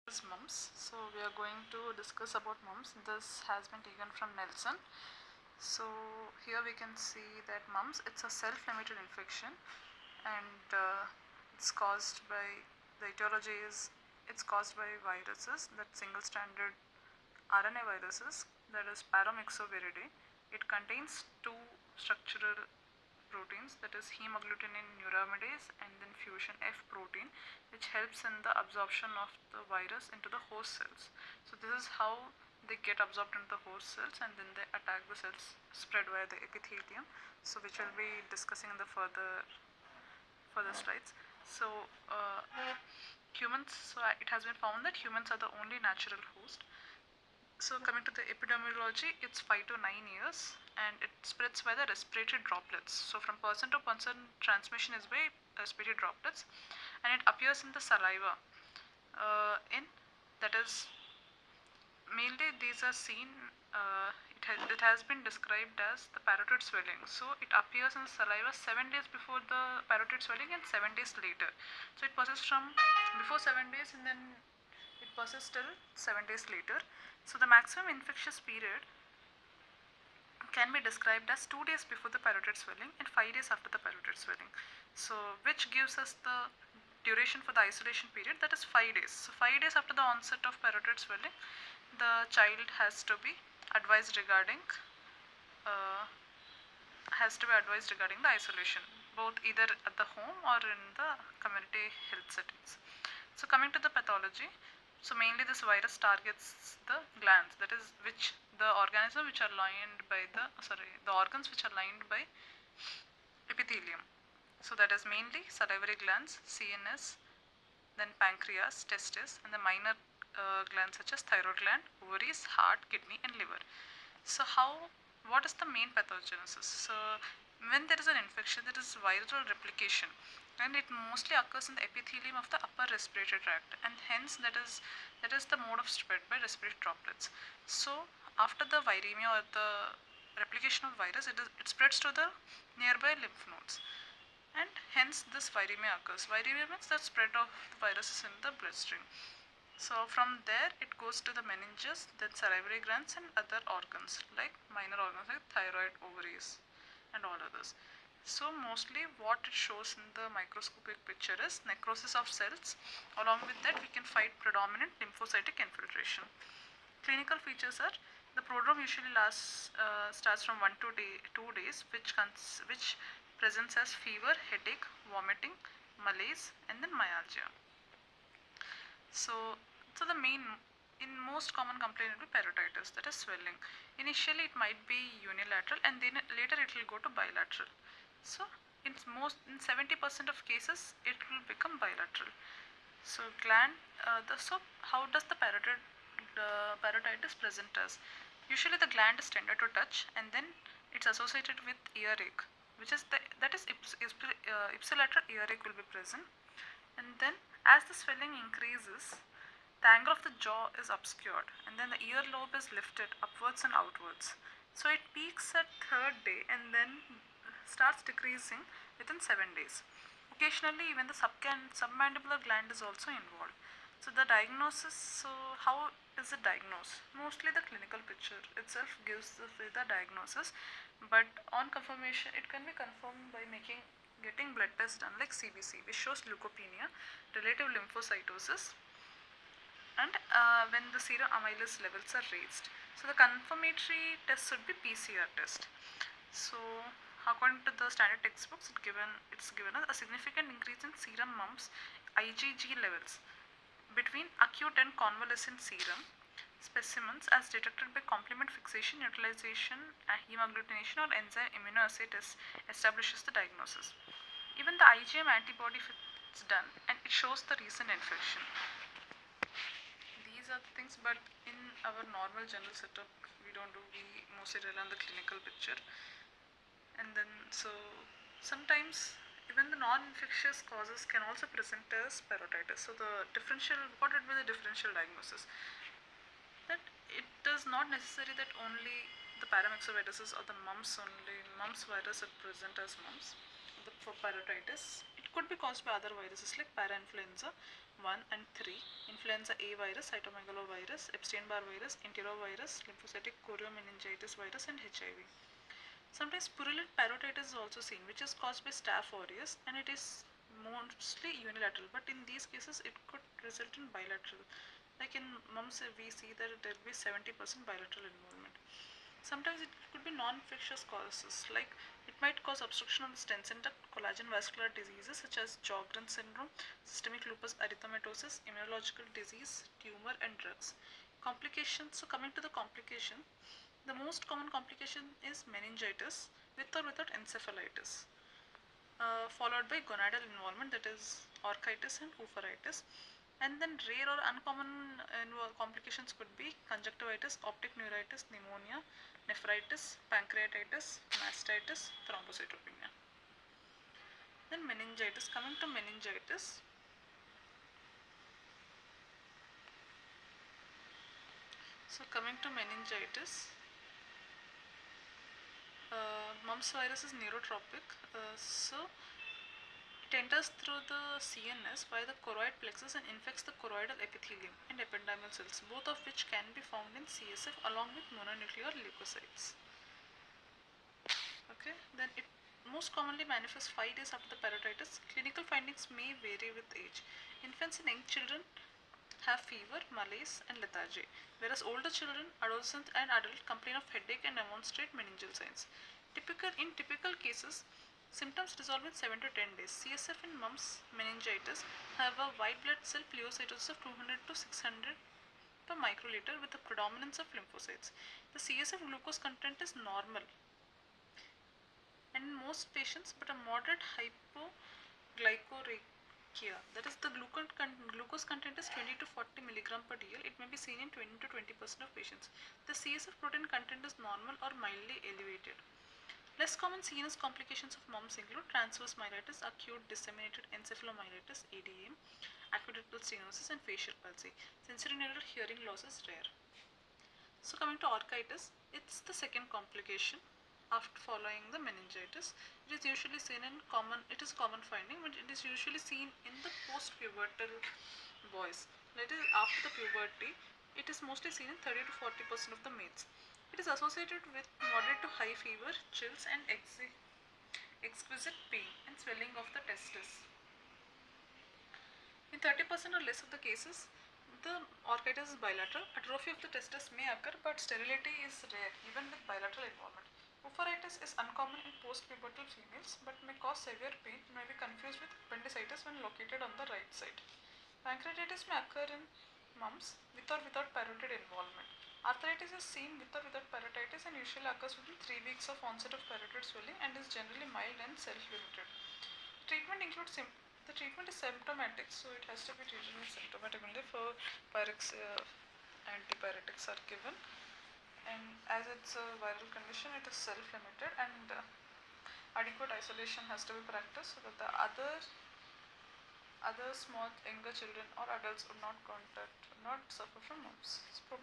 Is mumps. So we are going to discuss about mumps. This has been taken from Nelson. So here we can see that mumps, it's a self-limited infection, and it's caused by, the etiology is, it's caused by viruses, that single-stranded RNA viruses, that is Paramyxoviridae. It contains two structural proteins, that is hemagglutinin neuraminidase and then fusion F protein, which helps in the absorption of the virus into the host cells. So this is how they get absorbed into the host cells, and then they attack the cells, spread via the epithelium, so which we'll be discussing in the further slides. So humans, so it has been found that humans are the only natural host. So coming to the epidemiology, it's 5 to 9 years, and it spreads by the respiratory droplets. So from person to person, transmission is by respiratory droplets, and it appears in the saliva. In that is mainly these are seen. It has been described as the parotid swelling. So it appears in the saliva 7 days before the parotid swelling and 7 days later. So it persists from before 7 days, and then it persists till 7 days later. So the maximum infectious period can be described as 2 days before the parotid swelling and 5 days after the parotid swelling. So which gives us the duration for the isolation period, that is 5 days. So 5 days after the onset of parotid swelling, the child has to be advised regarding the isolation, both either at the home or in the community health settings. So coming to the pathology, so mainly this virus targets the glands, that is which the organism which are lined by the organs which are lined by epithelium. So that is mainly salivary glands, CNS, then pancreas, testis, and the minor glands such as thyroid gland, ovaries, heart, kidney, and liver. So what is the main pathogenesis? So when there is an infection, there is viral replication, and it mostly occurs in the epithelium of the upper respiratory tract, and hence that is the mode of spread by respiratory droplets. So after the viremia or the replication of virus, it spreads to the nearby lymph nodes, and hence this viremia occurs. Viremia means the spread of the viruses in the bloodstream. So from there it goes to the meninges, then salivary glands, and other organs like minor organs like thyroid, ovaries, and all others. So mostly what it shows in the microscopic picture is necrosis of cells. Along with that, we can find predominant lymphocytic infiltration. Clinical features are, the prodrome usually starts from 2 days, which presents as fever, headache, vomiting, malaise, and then myalgia. So the main, in most common complaint will be parotitis, that is swelling. Initially it might be unilateral, and then later it will go to bilateral. So in 70% of cases it will become bilateral. So how does the parotitis present as? Usually the gland is tender to touch, and then it's associated with earache, which is ipsilateral earache will be present. And then as the swelling increases, the angle of the jaw is obscured, and then the earlobe is lifted upwards and outwards. So it peaks at third day and then starts decreasing within 7 days. Occasionally even the submandibular gland is also involved. So the diagnosis, so how is it diagnosed? Mostly the clinical picture itself gives the diagnosis, but on confirmation it can be confirmed by getting blood tests done like CBC, which shows leukopenia, relative lymphocytosis, and when the serum amylase levels are raised. So the confirmatory test should be PCR test. So according to the standard textbooks, it's given a significant increase in serum mumps IgG levels between acute and convalescent serum specimens as detected by complement fixation, utilization, hemagglutination, or enzyme immunoassay test establishes the diagnosis. Even the IgM antibody, if it's done, and it shows the recent infection. These are the things, but in our normal general setup, we mostly rely on the clinical picture. And then, so sometimes even the non-infectious causes can also present as parotitis. So what would be the differential diagnosis? That it is not necessary that only the paramyxoviruses or the mumps virus are present as mumps for parotitis. It could be caused by other viruses like parainfluenza 1 and 3, influenza A virus, cytomegalovirus, Epstein-Barr virus, enterovirus, lymphocytic choriomeningitis virus, and HIV. Sometimes purulent parotitis is also seen, which is caused by Staph aureus, and it is mostly unilateral, but in these cases it could result in bilateral. Like in mumps, we see that there will be 70% bilateral involvement. Sometimes it could be non-infectious causes, like it might cause obstruction of the stent center, collagen vascular diseases such as Sjogren syndrome, systemic lupus erythematosus, immunological disease, tumor, and drugs. Complications. So coming to the complication, the most common complication is meningitis with or without encephalitis, followed by gonadal involvement, that is orchitis and hooferitis. And then rare or uncommon complications could be conjunctivitis, optic neuritis, pneumonia, nephritis, pancreatitis, mastitis, thrombocytopenia. Then meningitis. Coming to meningitis, mumps virus is neurotropic. So it enters through the CNS via the choroid plexus and infects the choroidal epithelium and ependymal cells, both of which can be found in CSF along with mononuclear leukocytes. Okay, then it most commonly manifests 5 days after the parotitis. Clinical findings may vary with age. Infants and young children have fever, malaise, and lethargy, whereas older children, adolescents, and adults complain of headache and demonstrate meningeal signs. In typical cases, symptoms resolve in 7 to 10 days. CSF in mumps meningitis have a white blood cell pleocytosis of 200 to 600 per microliter with a predominance of lymphocytes. The CSF glucose content is normal and in most patients, but a moderate hypoglycemia, that is the glucose content is 20 to 40 milligram per dl. It may be seen in 20 to 20% of patients. The CSF protein content is normal or mildly elevated. Less common CNS complications of mumps include transverse myelitis, acute disseminated encephalomyelitis (ADM), aqueductal stenosis, and facial palsy. Sensorineural hearing loss is rare. So coming to orchitis, it's the second complication after following the meningitis. It is usually seen in it is common finding, but it is usually seen in the post-pubertal boys. That is after the puberty, it is mostly seen in 30 to 40% of the males. It is associated with moderate to high fever, chills, and exquisite pain and swelling of the testes. In 30% or less of the cases, the orchitis is bilateral. Atrophy of the testes may occur, but sterility is rare even with bilateral involvement. Hooferitis is uncommon in postpubertal females but may cause severe pain and may be confused with appendicitis when located on the right side. Pancreatitis may occur in mumps with or without parotid involvement. Arthritis is seen with or without parotitis and usually occurs within 3 weeks of onset of parotid swelling and is generally mild and self-limited. The treatment is symptomatic, so it has to be treated with symptomatic only. For antipyretics are given, and as it's a viral condition, it is self-limited, and adequate isolation has to be practiced so that the other small younger children or adults would not suffer from mumps.